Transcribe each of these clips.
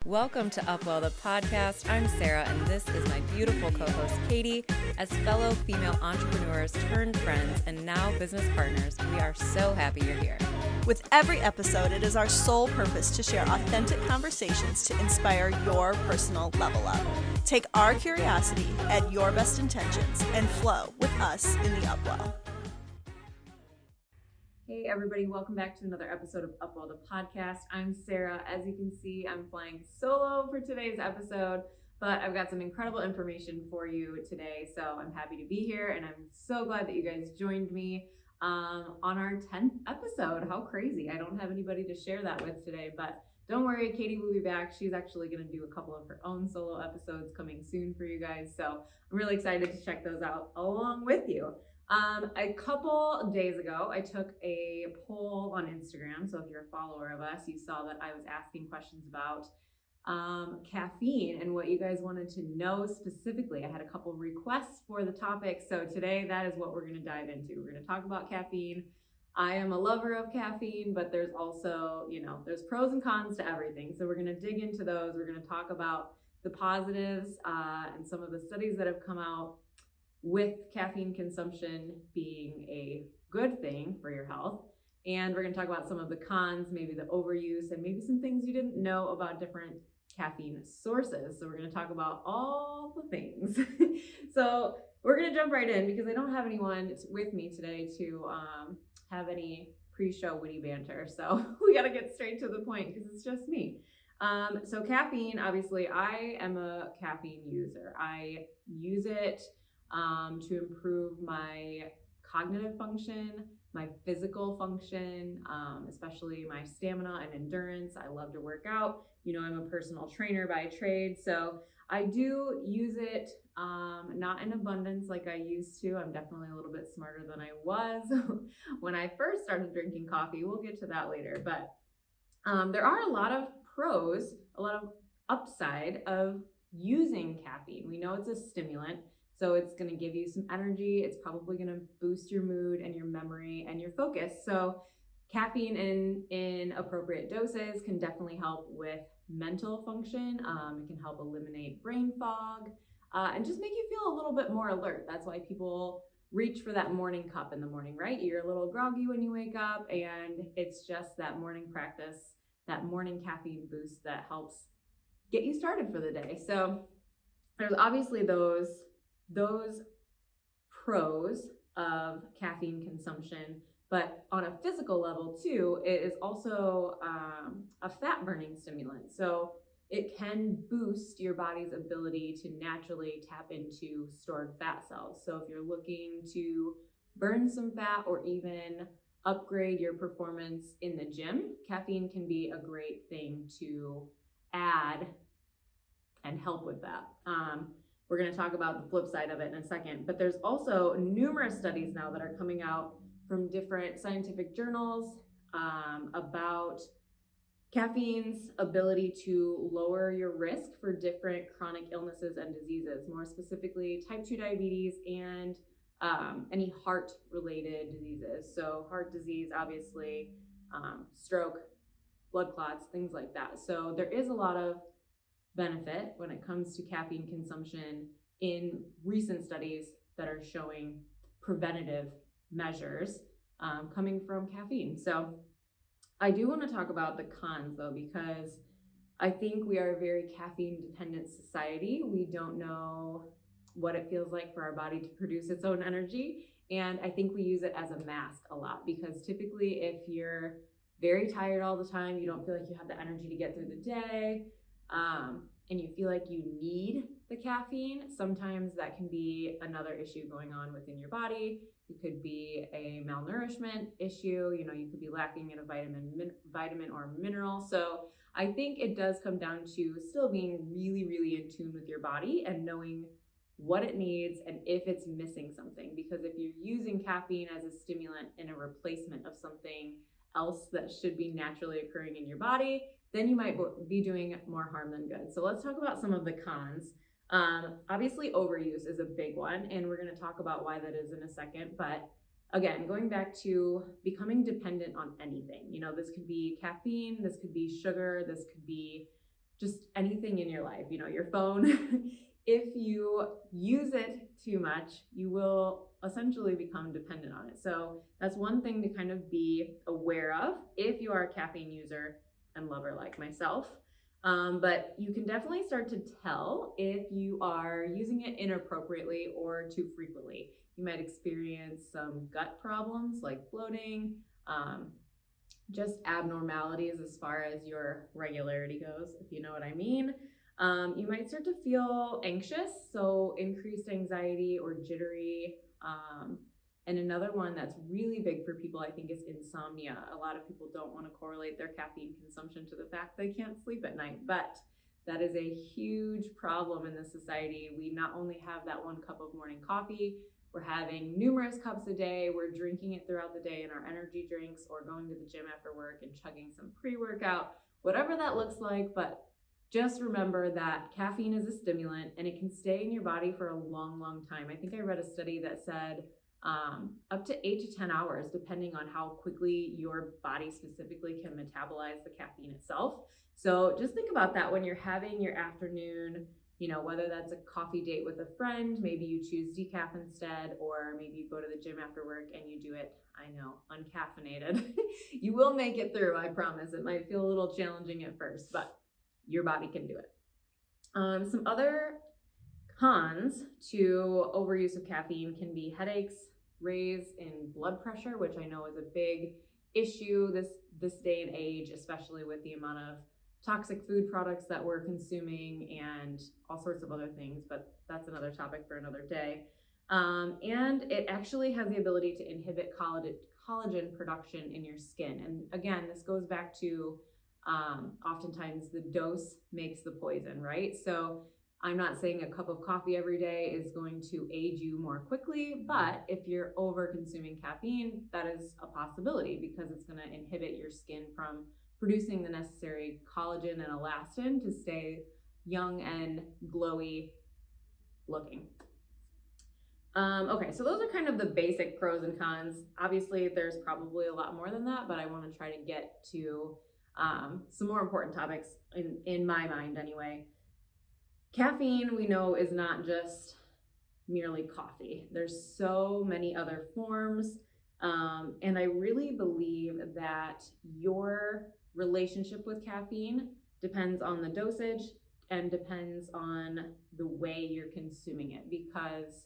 Welcome to UpWell The Podcast. I'm Sarah, and this is my beautiful co-host, Katie. As fellow female entrepreneurs turned friends and now business partners, we are so happy you're here. With every episode, it is our sole purpose to share authentic conversations to inspire your personal level up. Take our curiosity, add your best intentions, and flow with us in the UpWell. Hey everybody, welcome back to another episode of UpWell The Podcast. I'm Sarah. As you can see, I'm flying solo for today's episode, but I've got some incredible information for you today, so I'm happy to be here, and I'm so glad that you guys joined me on our 10th episode. How crazy. I don't have anybody to share that with today, but don't worry, Katie will be back. She's actually going to do a couple of her own solo episodes coming soon for you guys, so I'm really excited to check those out along with you. A couple days ago, I took a poll on Instagram. So if you're a follower of us, you saw that I was asking questions about caffeine and what you guys wanted to know specifically. I had a couple requests for the topic. So today, that is what we're going to dive into. We're going to talk about caffeine. I am a lover of caffeine, but there's also, there's pros and cons to everything. So we're going to dig into those. We're going to talk about the positives and some of the studies that have come out with caffeine consumption being a good thing for your health. And we're going to talk about some of the cons, maybe the overuse, and maybe some things you didn't know about different caffeine sources. So we're going to talk about all the things. So we're going to jump right in because I don't have anyone with me today to have any pre-show witty banter. So we got to get straight to the point because it's just me. So caffeine, obviously, I am a caffeine user. I use it to improve my cognitive function, my physical function, especially my stamina and endurance. I love to work out. I'm a personal trainer by trade, so I do use it, not in abundance like I used to. I'm definitely a little bit smarter than I was when I first started drinking coffee. We'll get to that later, but there are a lot of pros, a lot of upside of using caffeine. We know it's a stimulant. So it's going to give you some energy. It's probably going to boost your mood and your memory and your focus. So caffeine in appropriate doses can definitely help with mental function. It can help eliminate brain fog and just make you feel a little bit more alert. That's why people reach for that morning cup in the morning, right? You're a little groggy when you wake up, and it's just that morning practice, that morning caffeine boost that helps get you started for the day. So there's obviously those pros of caffeine consumption, but on a physical level too, it is also a fat burning stimulant. So it can boost your body's ability to naturally tap into stored fat cells. So if you're looking to burn some fat or even upgrade your performance in the gym, caffeine can be a great thing to add and help with that. We're going to talk about the flip side of it in a second, but there's also numerous studies now that are coming out from different scientific journals about caffeine's ability to lower your risk for different chronic illnesses and diseases, more specifically type 2 diabetes and any heart-related diseases. So heart disease, obviously, stroke, blood clots, things like that. So there is a lot of benefit when it comes to caffeine consumption in recent studies that are showing preventative measures coming from caffeine. So I do want to talk about the cons though, because I think we are a very caffeine dependent society. We don't know what it feels like for our body to produce its own energy. And I think we use it as a mask a lot, because typically if you're very tired all the time, you don't feel like you have the energy to get through the day, and you feel like you need the caffeine, sometimes that can be another issue going on within your body. It could be a malnourishment issue. You could be lacking in a vitamin or mineral. So I think it does come down to still being really, really in tune with your body and knowing what it needs and if it's missing something. Because if you're using caffeine as a stimulant in a replacement of something else that should be naturally occurring in your body, then you might be doing more harm than good. So let's talk about some of the cons. Obviously, overuse is a big one, and we're going to talk about why that is in a second. But again, going back to becoming dependent on anything, this could be caffeine, this could be sugar, this could be just anything in your life, your phone. If you use it too much, you will essentially become dependent on it. So that's one thing to kind of be aware of if you are a caffeine user and lover like myself. But you can definitely start to tell if you are using it inappropriately or too frequently. You might experience some gut problems like bloating, just abnormalities as far as your regularity goes, if you know what I mean. You might start to feel anxious, so increased anxiety or jittery. And another one that's really big for people, I think, is insomnia. A lot of people don't want to correlate their caffeine consumption to the fact they can't sleep at night, but that is a huge problem in this society. We not only have that 1 cup of morning coffee, we're having numerous cups a day. We're drinking it throughout the day in our energy drinks or going to the gym after work and chugging some pre-workout, whatever that looks like. But just remember that caffeine is a stimulant and it can stay in your body for a long, long time. I think I read a study that said up to 8 to 10 hours, depending on how quickly your body specifically can metabolize the caffeine itself. So just think about that when you're having your afternoon, whether that's a coffee date with a friend, maybe you choose decaf instead, or maybe you go to the gym after work and you do it, I know, uncaffeinated. You will make it through, I promise. It might feel a little challenging at first, but your body can do it. Some other cons to overuse of caffeine can be headaches, raise in blood pressure, which I know is a big issue this day and age, especially with the amount of toxic food products that we're consuming and all sorts of other things, but that's another topic for another day. And it actually has the ability to inhibit collagen production in your skin. And again, this goes back to oftentimes the dose makes the poison, right? So I'm not saying a cup of coffee every day is going to aid you more quickly, but if you're over consuming caffeine, that is a possibility because it's going to inhibit your skin from producing the necessary collagen and elastin to stay young and glowy looking. Okay, so those are kind of the basic pros and cons. Obviously, there's probably a lot more than that, but I want to try to get to some more important topics in my mind anyway. Caffeine, we know, is not just merely coffee. There's so many other forms, and I really believe that your relationship with caffeine depends on the dosage and depends on the way you're consuming it, because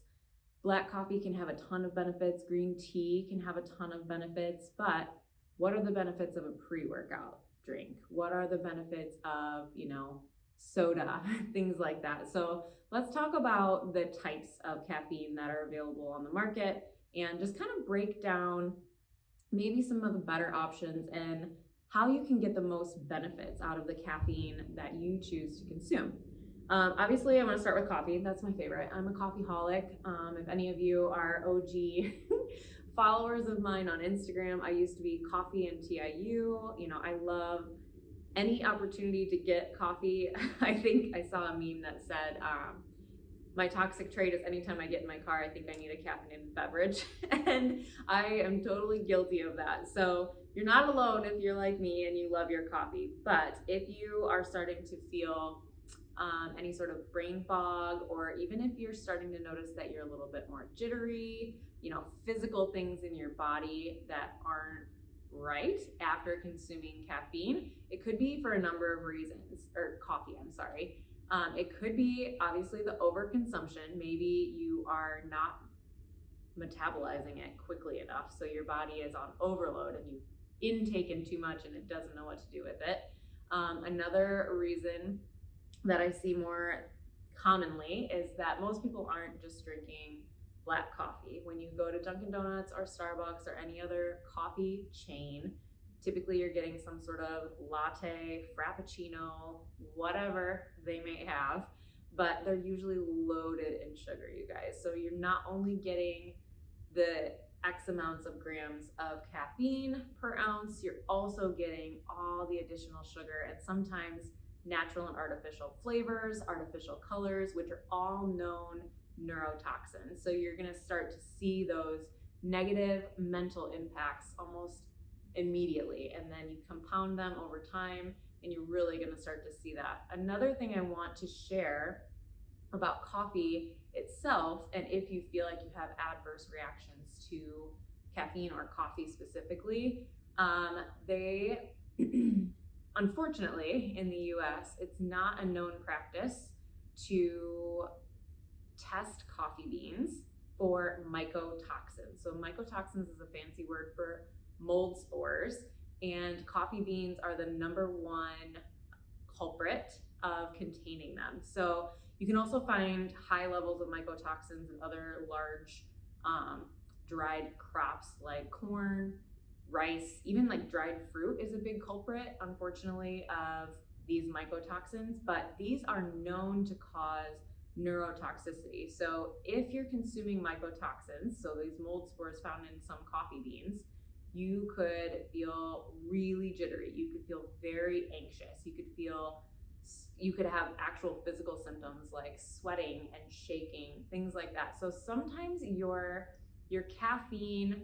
black coffee can have a ton of benefits, green tea can have a ton of benefits, but what are the benefits of a pre-workout drink? What are the benefits of, soda, things like that? So let's talk about the types of caffeine that are available on the market and just kind of break down maybe some of the better options and how you can get the most benefits out of the caffeine that you choose to consume. Obviously, I want to start with coffee. That's my favorite. I'm a coffeeholic. If any of you are OG followers of mine on Instagram, I used to be coffee and TIU. I love any opportunity to get coffee. I think I saw a meme that said, my toxic trait is anytime I get in my car, I think I need a caffeinated beverage. And I am totally guilty of that. So you're not alone if you're like me and you love your coffee. But if you are starting to feel any sort of brain fog, or even if you're starting to notice that you're a little bit more jittery, physical things in your body that aren't right after consuming caffeine, it could be for a number of reasons, or coffee, I'm sorry. It could be obviously the overconsumption. Maybe you are not metabolizing it quickly enough, so your body is on overload and you've intaken too much and it doesn't know what to do with it. Another reason that I see more commonly is that most people aren't just drinking black coffee. When you go to Dunkin' Donuts or Starbucks or any other coffee chain, typically you're getting some sort of latte, frappuccino, whatever they may have, but they're usually loaded in sugar, you guys. So you're not only getting the X amounts of grams of caffeine per ounce, you're also getting all the additional sugar and sometimes natural and artificial flavors, artificial colors, which are all known neurotoxins. So you're going to start to see those negative mental impacts almost immediately, and then you compound them over time and you're really going to start to see that. Another thing I want to share about coffee itself, and if you feel like you have adverse reactions to caffeine or coffee specifically, they unfortunately in the US, it's not a known practice to test coffee beans for mycotoxins. So mycotoxins is a fancy word for mold spores, and coffee beans are the number one culprit of containing them. So you can also find high levels of mycotoxins in other large dried crops like corn, rice, even like dried fruit is a big culprit, unfortunately, of these mycotoxins, but these are known to cause neurotoxicity. So if you're consuming mycotoxins, so these mold spores found in some coffee beans, you could feel really jittery. You could feel very anxious. You could have actual physical symptoms like sweating and shaking, things like that. So sometimes your caffeine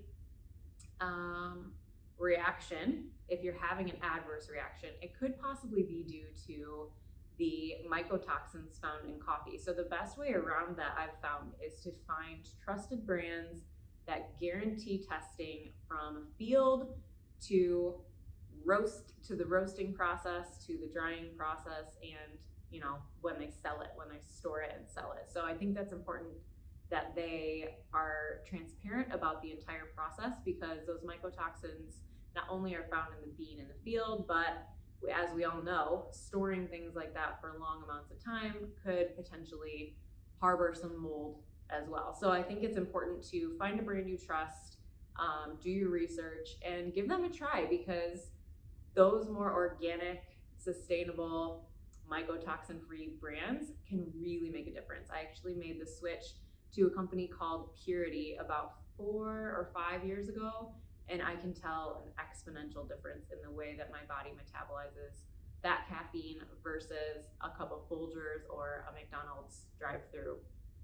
reaction, if you're having an adverse reaction, it could possibly be due to the mycotoxins found in coffee. So the best way around that I've found is to find trusted brands that guarantee testing from field to the roasting process, to the drying process, and when they sell it, when they store it and sell it. So I think that's important that they are transparent about the entire process, because those mycotoxins not only are found in the bean in the field, but as we all know, storing things like that for long amounts of time could potentially harbor some mold as well. So I think it's important to find a brand you trust, do your research, and give them a try, because those more organic, sustainable, mycotoxin-free brands can really make a difference. I actually made the switch to a company called Purity about 4 or 5 years ago, and I can tell an exponential difference in the way that my body metabolizes that caffeine versus a cup of Folgers or a McDonald's drive-through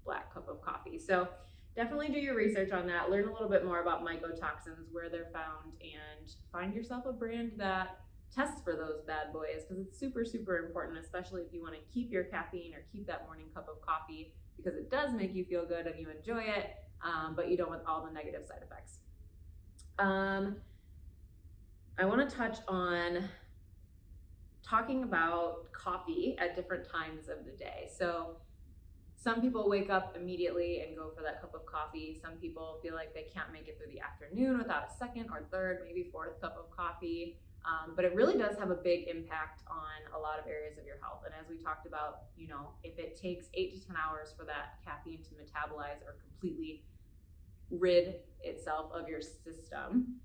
black cup of coffee. So definitely do your research on that, learn a little bit more about mycotoxins, where they're found, and find yourself a brand that tests for those bad boys, because it's super, super important, especially if you want to keep your caffeine or keep that morning cup of coffee, because it does make you feel good and you enjoy it, but you don't want all the negative side effects. I want to touch on talking about coffee at different times of the day. So some people wake up immediately and go for that cup of coffee. Some people feel like they can't make it through the afternoon without a second or third, maybe fourth cup of coffee. But it really does have a big impact on a lot of areas of your health. And as we talked about, if it takes 8 to 10 hours for that caffeine to metabolize or completely rid itself of your system,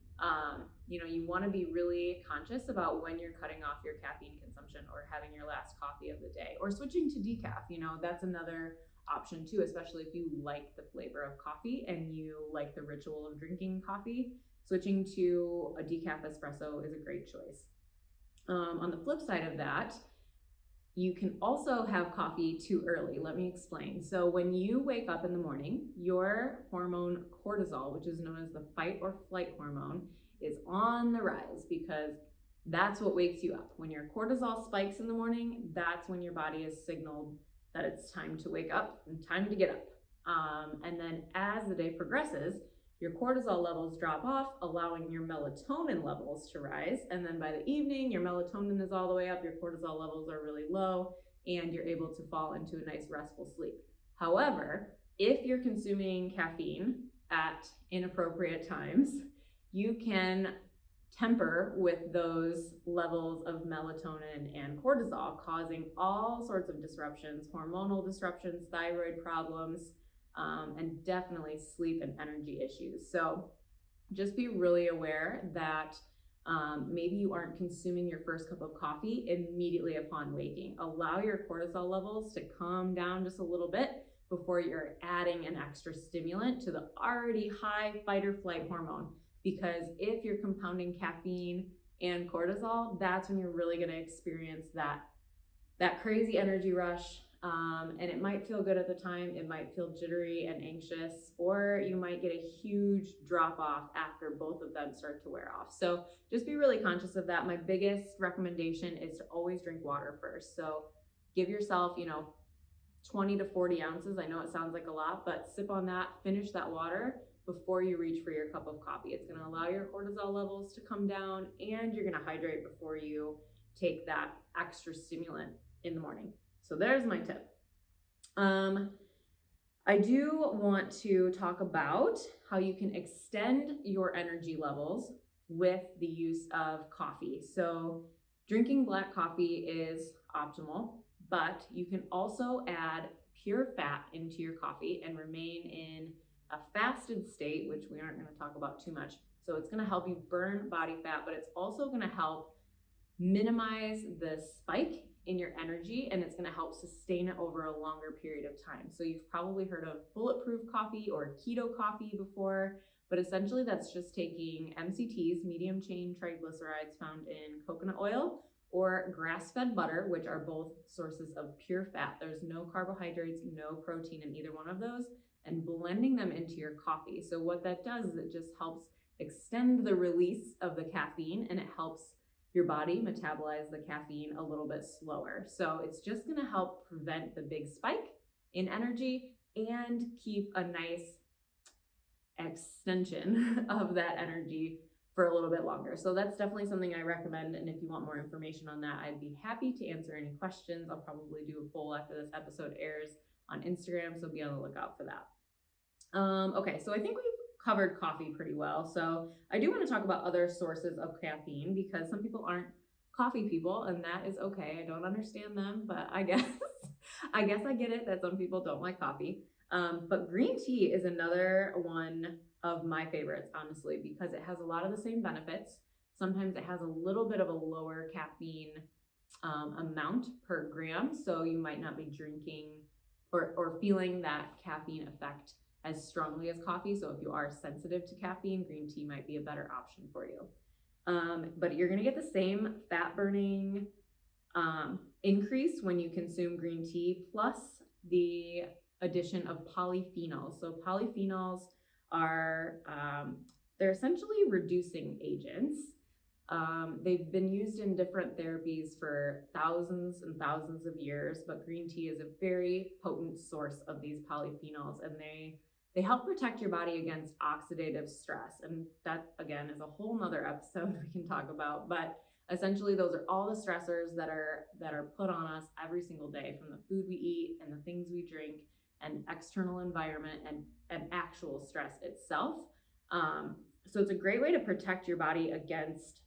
you want to be really conscious about when you're cutting off your caffeine consumption or having your last coffee of the day, or switching to decaf. That's another option too, especially if you like the flavor of coffee and you like the ritual of drinking coffee. Switching to a decaf espresso is a great choice. On the flip side of that, you can also have coffee too early. Let me explain. So when you wake up in the morning, your hormone cortisol, which is known as the fight or flight hormone, is on the rise, because that's what wakes you up. When your cortisol spikes in the morning, that's when your body is signaled that it's time to wake up and time to get up. And then as the day progresses, your cortisol levels drop off, allowing your melatonin levels to rise. And then by the evening, your melatonin is all the way up, your cortisol levels are really low, and you're able to fall into a nice restful sleep. However, if you're consuming caffeine at inappropriate times, you can temper with those levels of melatonin and cortisol, causing all sorts of disruptions, hormonal disruptions, thyroid problems, and definitely sleep and energy issues. So just be really aware that maybe you aren't consuming your first cup of coffee immediately upon waking. Allow your cortisol levels to calm down just a little bit before you're adding an extra stimulant to the already high fight or flight hormone. Because if you're compounding caffeine and cortisol, that's when you're really going to experience that crazy energy rush, And it might feel good at the time. It might feel jittery and anxious, or you might get a huge drop off after both of them start to wear off. So just be really conscious of that. My biggest recommendation is to always drink water first. So give yourself, 20 to 40 ounces. I know it sounds like a lot, but sip on that, finish that water before you reach for your cup of coffee. It's going to allow your cortisol levels to come down, and you're going to hydrate before you take that extra stimulant in the morning. So there's my tip. I do want to talk about how you can extend your energy levels with the use of coffee. So drinking black coffee is optimal, but you can also add pure fat into your coffee and remain in a fasted state, which we aren't going to talk about too much. So it's going to help you burn body fat, but it's also going to help minimize the spike in your energy, and it's going to help sustain it over a longer period of time. So you've probably heard of Bulletproof coffee or keto coffee before, but essentially that's just taking MCTs, medium chain triglycerides found in coconut oil, or grass-fed butter, which are both sources of pure fat. There's no carbohydrates, no protein in either one of those, and blending them into your coffee. So what that does is it just helps extend the release of the caffeine, and it helps your body metabolize the caffeine a little bit slower. So it's just going to help prevent the big spike in energy and keep a nice extension of that energy for a little bit longer. So that's definitely something I recommend. And if you want more information on that, I'd be happy to answer any questions. I'll probably do a poll after this episode airs on Instagram, so be on the lookout for that. Okay, so I think we've covered coffee pretty well. So I do want to talk about other sources of caffeine, because some people aren't coffee people, and that is okay. I don't understand them, but I guess I get it that some people don't like coffee. But green tea is another one of my favorites, honestly, because it has a lot of the same benefits. Sometimes it has a little bit of a lower caffeine amount per gram, so you might not be drinking or feeling that caffeine effect as strongly as coffee. So if you are sensitive to caffeine, green tea might be a better option for you. But you're going to get the same fat burning increase when you consume green tea, plus the addition of polyphenols. So polyphenols are, they're essentially reducing agents. They've been used in different therapies for thousands and thousands of years, but green tea is a very potent source of these polyphenols, and they help protect your body against oxidative stress. And that, again, is a whole nother episode we can talk about. But essentially, those are all the stressors that are put on us every single day, from the food we eat and the things we drink and external environment and actual stress itself. So it's a great way to protect your body against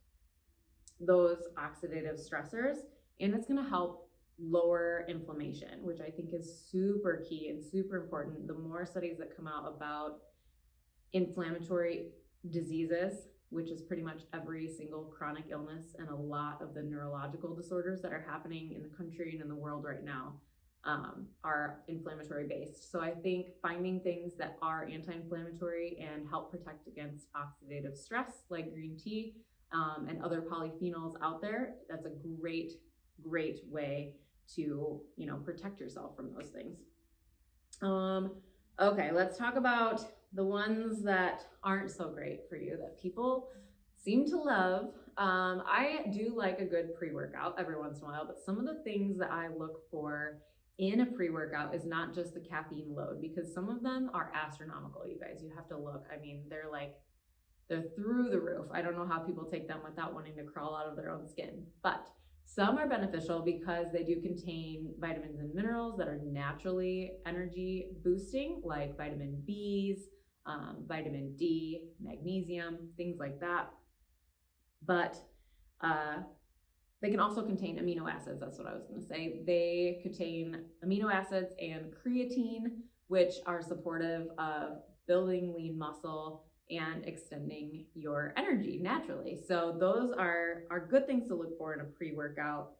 those oxidative stressors, and it's going to help lower inflammation, which I think is super key and super important. The more studies that come out about inflammatory diseases, which is pretty much every single chronic illness and a lot of the neurological disorders that are happening in the country and in the world right now, are inflammatory based. So I think finding things that are anti-inflammatory and help protect against oxidative stress, like green tea, and other polyphenols out there, that's a great way to, protect yourself from those things. Okay, let's talk about the ones that aren't so great for you, that people seem to love. I do like a good pre-workout every once in a while, but some of the things that I look for in a pre-workout is not just the caffeine load, because some of them are astronomical, you guys. You have to look. I mean, they're through the roof. I don't know how people take them without wanting to crawl out of their own skin, but some are beneficial because they do contain vitamins and minerals that are naturally energy boosting, like vitamin Bs, vitamin D, magnesium, things like that. But they can also contain amino acids. That's what I was going to say. They contain amino acids and creatine, which are supportive of building lean muscle and extending your energy naturally. So those are good things to look for in a pre-workout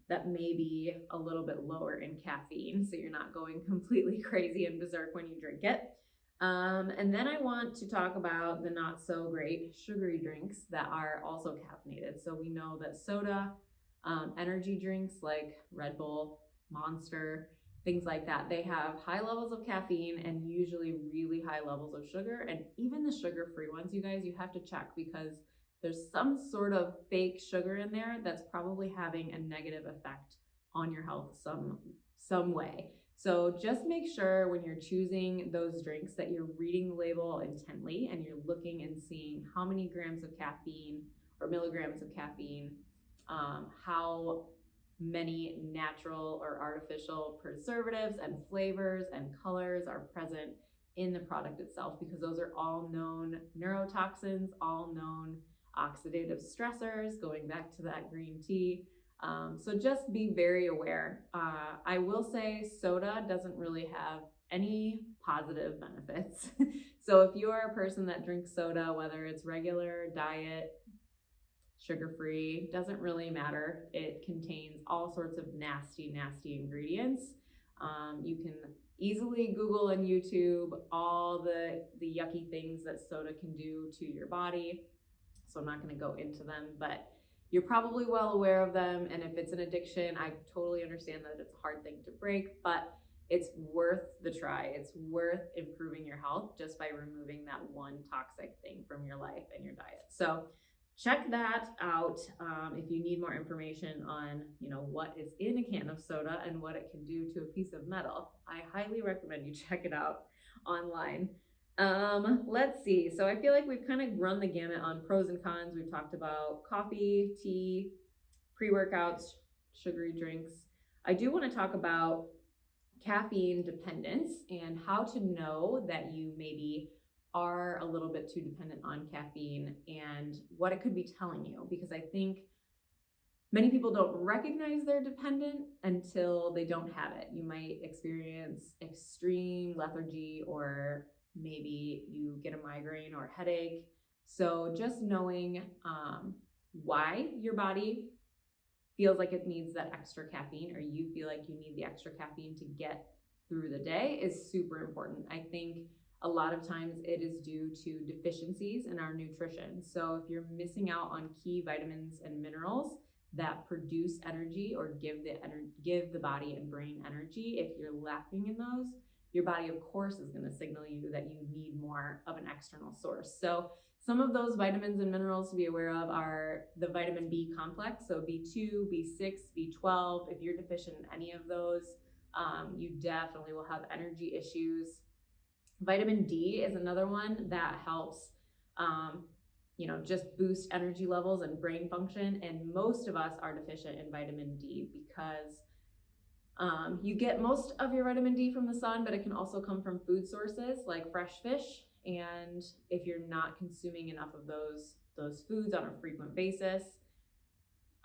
that may be a little bit lower in caffeine, so you're not going completely crazy and berserk when you drink it. And then I want to talk about the not so great sugary drinks that are also caffeinated. So we know that soda, energy drinks like Red Bull, Monster, things like that. They have high levels of caffeine and usually really high levels of sugar. And even the sugar-free ones, you guys, you have to check because there's some sort of fake sugar in there that's probably having a negative effect on your health some way. So just make sure when you're choosing those drinks that you're reading the label intently and you're looking and seeing how many grams of caffeine or milligrams of caffeine, how many natural or artificial preservatives and flavors and colors are present in the product itself, because those are all known neurotoxins, all known oxidative stressors, going back to that green tea. So just be very aware. I will say soda doesn't really have any positive benefits. So if you are a person that drinks soda, whether it's regular, diet, sugar-free, doesn't really matter. It contains all sorts of nasty, nasty ingredients. You can easily Google and YouTube all the yucky things that soda can do to your body. So I'm not going to go into them, but you're probably well aware of them. And if it's an addiction, I totally understand that it's a hard thing to break, but it's worth the try. It's worth improving your health just by removing that one toxic thing from your life and your diet. So check that out if you need more information on, what is in a can of soda and what it can do to a piece of metal. I highly recommend you check it out online. Let's see. So I feel like we've kind of run the gamut on pros and cons. We've talked about coffee, tea, pre-workouts, sugary drinks. I do want to talk about caffeine dependence and how to know that you maybe are a little bit too dependent on caffeine and what it could be telling you, because I think many people don't recognize they're dependent until they don't have it. You might experience extreme lethargy, or maybe you get a migraine or a headache. So just knowing why your body feels like it needs that extra caffeine, or you feel like you need the extra caffeine to get through the day, is super important. I think a lot of times it is due to deficiencies in our nutrition. So if you're missing out on key vitamins and minerals that produce energy or give the body and brain energy, if you're lacking in those, your body, of course, is going to signal you that you need more of an external source. So some of those vitamins and minerals to be aware of are the vitamin B complex, so B2, B6, B12. If you're deficient in any of those, you definitely will have energy issues. Vitamin D is another one that helps, just boost energy levels and brain function. And most of us are deficient in vitamin D because you get most of your vitamin D from the sun, but it can also come from food sources like fresh fish. And if you're not consuming enough of those foods on a frequent basis,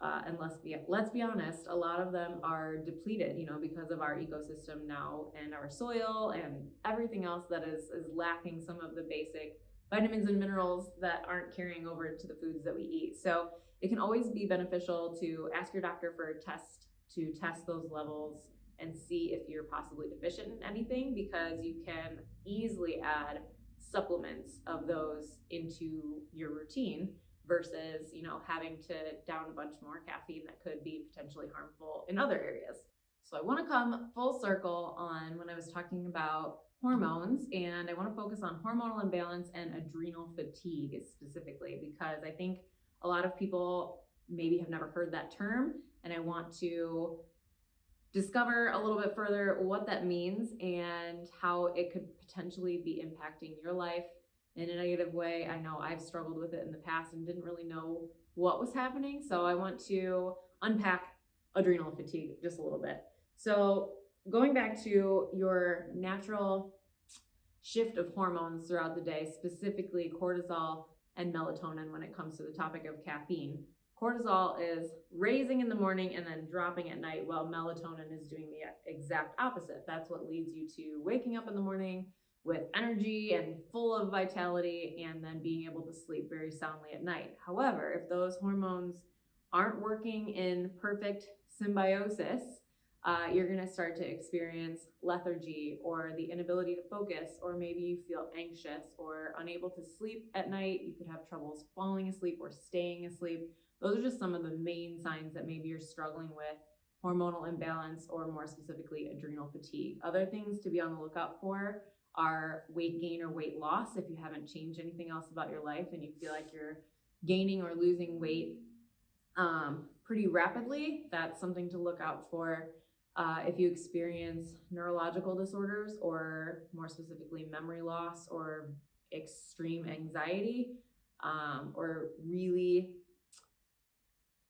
and let's be honest, a lot of them are depleted, because of our ecosystem now and our soil and everything else that is lacking some of the basic vitamins and minerals that aren't carrying over to the foods that we eat. So it can always be beneficial to ask your doctor for a test to test those levels and see if you're possibly deficient in anything, because you can easily add supplements of those into your routine versus, having to down a bunch more caffeine that could be potentially harmful in other areas. So I want to come full circle on when I was talking about hormones, and I want to focus on hormonal imbalance and adrenal fatigue specifically, because I think a lot of people maybe have never heard that term, and I want to discover a little bit further what that means and how it could potentially be impacting your life in a negative way. I know I've struggled with it in the past and didn't really know what was happening. So I want to unpack adrenal fatigue just a little bit. So going back to your natural shift of hormones throughout the day, specifically cortisol and melatonin when it comes to the topic of caffeine. Cortisol is raising in the morning and then dropping at night, while melatonin is doing the exact opposite. That's what leads you to waking up in the morning with energy and full of vitality, and then being able to sleep very soundly at night. However, if those hormones aren't working in perfect symbiosis, you're going to start to experience lethargy or the inability to focus, or maybe you feel anxious or unable to sleep at night. You could have troubles falling asleep or staying asleep. Those are just some of the main signs that maybe you're struggling with hormonal imbalance, or more specifically, adrenal fatigue. Other things to be on the lookout for are weight gain or weight loss. If you haven't changed anything else about your life and you feel like you're gaining or losing weight pretty rapidly, that's something to look out for. If you experience neurological disorders, or more specifically memory loss or extreme anxiety, or really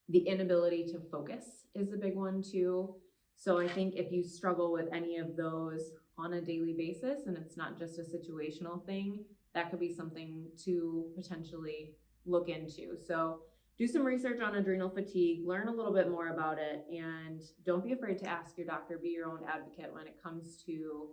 the inability to focus is a big one too. So I think if you struggle with any of those on a daily basis, and it's not just a situational thing, that could be something to potentially look into. So do some research on adrenal fatigue, learn a little bit more about it, and don't be afraid to ask your doctor, be your own advocate when it comes to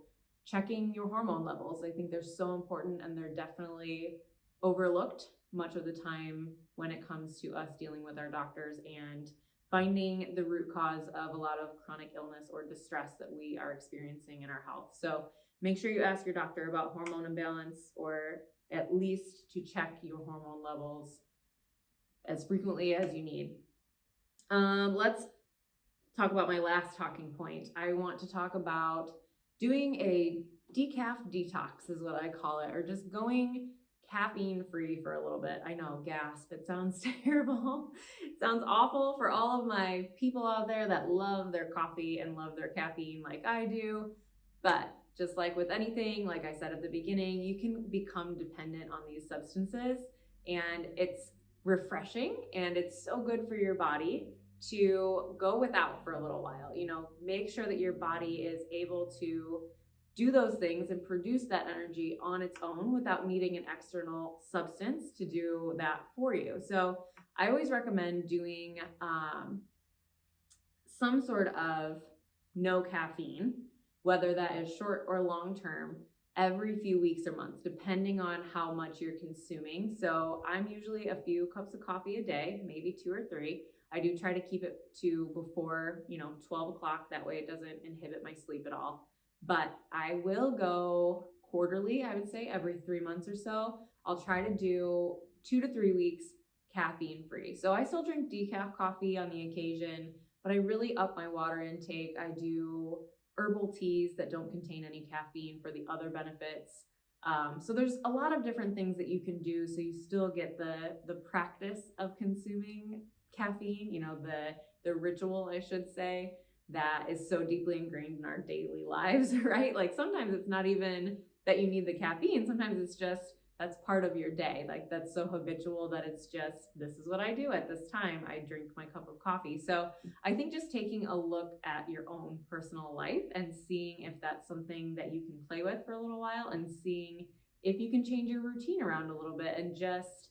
checking your hormone levels. I think they're so important, and they're definitely overlooked much of the time when it comes to us dealing with our doctors and finding the root cause of a lot of chronic illness or distress that we are experiencing in our health. So make sure you ask your doctor about hormone imbalance, or at least to check your hormone levels as frequently as you need. Let's talk about my last talking point. I want to talk about doing a decaf detox is what I call it, or just going caffeine free for a little bit. I know, gasp, it sounds terrible. It sounds awful for all of my people out there that love their coffee and love their caffeine like I do. But just like with anything, like I said at the beginning, you can become dependent on these substances, and it's refreshing and it's so good for your body to go without for a little while. Make sure that your body is able to do those things and produce that energy on its own without needing an external substance to do that for you. So I always recommend doing some sort of no caffeine, whether that is short or long term, every few weeks or months, depending on how much you're consuming. So I'm usually a few cups of coffee a day, maybe 2 or 3. I do try to keep it to before, 12 o'clock. That way it doesn't inhibit my sleep at all. But I will go quarterly, I would say every 3 months or so. I'll try to do 2 to 3 weeks caffeine free. So I still drink decaf coffee on the occasion, but I really up my water intake. I do herbal teas that don't contain any caffeine for the other benefits. So there's a lot of different things that you can do so you still get the practice of consuming caffeine, the ritual, I should say, that is so deeply ingrained in our daily lives, right? Like sometimes it's not even that you need the caffeine. Sometimes it's just that's part of your day. Like that's so habitual that it's just, this is what I do at this time. I drink my cup of coffee. So I think just taking a look at your own personal life and seeing if that's something that you can play with for a little while, and seeing if you can change your routine around a little bit and just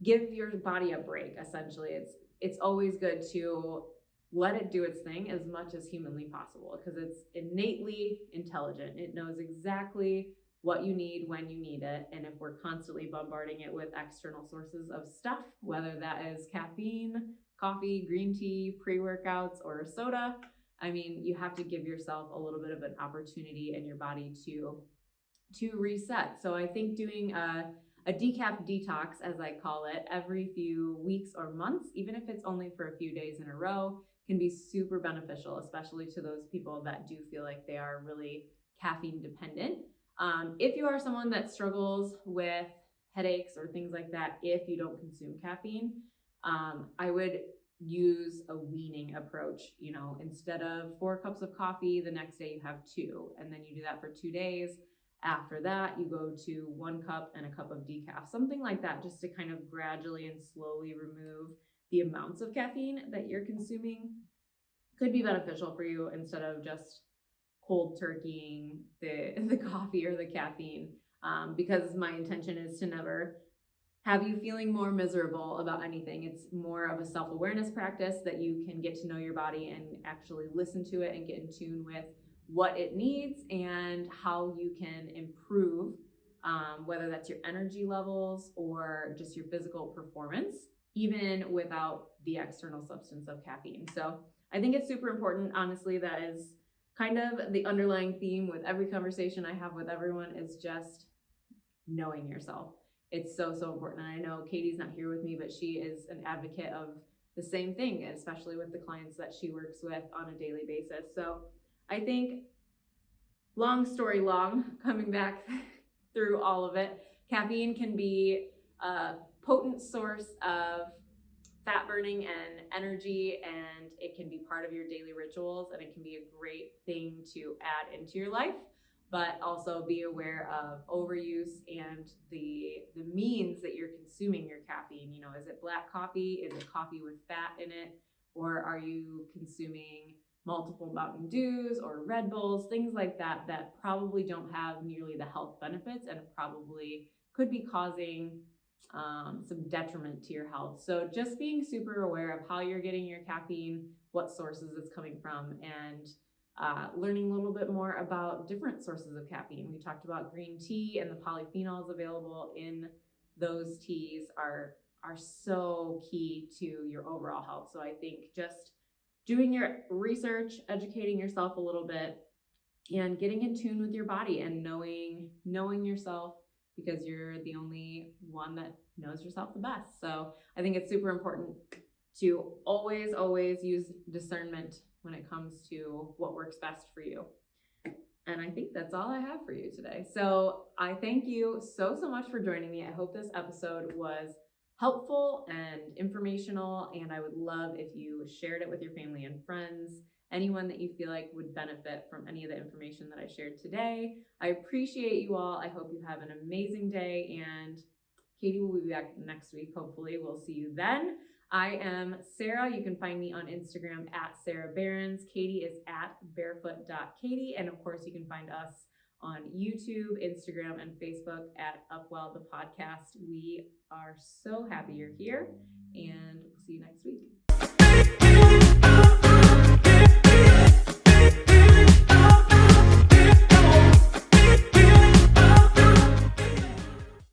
give your body a break. Essentially, it's always good to let it do its thing as much as humanly possible, because it's innately intelligent. It knows exactly what you need when you need it. And if we're constantly bombarding it with external sources of stuff, whether that is caffeine, coffee, green tea, pre-workouts, or soda, you have to give yourself a little bit of an opportunity in your body to reset. So I think doing a decaf detox, as I call it, every few weeks or months, even if it's only for a few days in a row, can be super beneficial, especially to those people that do feel like they are really caffeine dependent. If you are someone that struggles with headaches or things like that, if you don't consume caffeine, I would use a weaning approach. Instead of 4 cups of coffee, the next day you have 2, and then you do that for 2 days. After that, you go to 1 cup and a cup of decaf, something like that, just to kind of gradually and slowly remove the amounts of caffeine that you're consuming. Could be beneficial for you instead of just cold turkeying the coffee or the caffeine, because my intention is to never have you feeling more miserable about anything. It's more of a self-awareness practice that you can get to know your body and actually listen to it and get in tune with what it needs and how you can improve, whether that's your energy levels or just your physical performance, even without the external substance of caffeine. So I think it's super important. Honestly, that is kind of the underlying theme with every conversation I have with everyone, is just knowing yourself. It's so, so important. And I know Katie's not here with me, but she is an advocate of the same thing, especially with the clients that she works with on a daily basis. So I think, long story long, coming back through all of it, caffeine can be a potent source of fat burning and energy, and it can be part of your daily rituals, and it can be a great thing to add into your life, but also be aware of overuse and the means that you're consuming your caffeine. You know, is it black coffee? Is it coffee with fat in it? Or are you consuming multiple Mountain Dews or Red Bulls, things like that, that probably don't have nearly the health benefits and probably could be causing some detriment to your health. So just being super aware of how you're getting your caffeine, what sources it's coming from, and learning a little bit more about different sources of caffeine. We talked about green tea, and the polyphenols available in those teas are so key to your overall health. So I think just doing your research, educating yourself a little bit, and getting in tune with your body and knowing yourself, because you're the only one that knows yourself the best. So I think it's super important to always use discernment when it comes to what works best for you. And I think that's all I have for you today. So I thank you so much for joining me. I hope this episode was helpful and informational, and I would love if you shared it with your family and friends, anyone that you feel like would benefit from any of the information that I shared today. I appreciate you all. I hope you have an amazing day, and Katie will be back next week. Hopefully we'll see you then. I am Sarah. You can find me on Instagram at Sarah Behrens. Katie is at barefoot.katie. And of course, you can find us on YouTube, Instagram, and Facebook at UpWell The Podcast. We are so happy you're here, and we'll see you next week.